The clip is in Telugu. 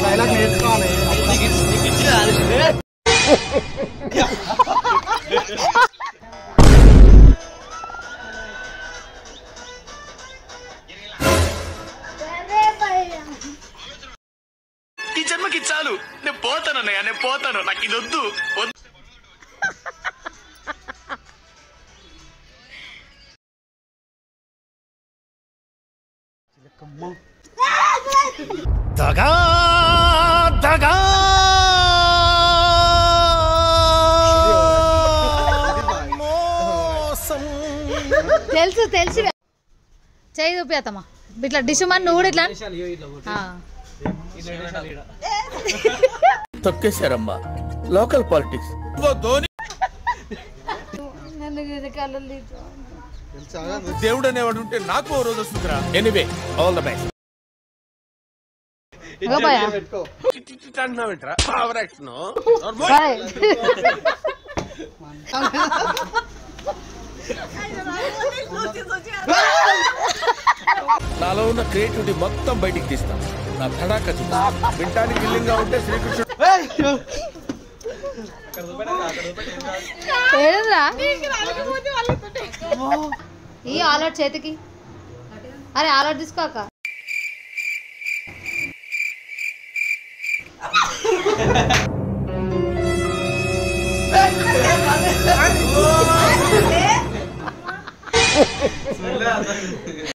డైలాగ్ నేర్చుకోవాలి. ఈ జన్మకి చాలు, నేను పోతాను అన్నయ్య, నేను పోతాను, నాకు ఇది వద్దు. దగా దగా తెలుసు తెలుసు చేయి చూపిస్తామా ఇట్లా డిషమని నువ్వు కూడా ఇట్లా తొక్కేశారమ్మా లోకల్ పాలిటిక్స్. దేవుడు అనేవాడు ఉంటే నాకు ఓ రోజు వస్తుందిరా. Anyway all the best. నాలో ఉన్న క్రియేటివిటీ మొత్తం బయటికి తీస్తా. నా తడాక చూస్తా. వింటానికి విల్లింగ్ గా ఉంటే శ్రీకృష్ణుడు ఈ ఆలౌట్ చేతికి. అరే ఆలౌట్ తీసుకోక.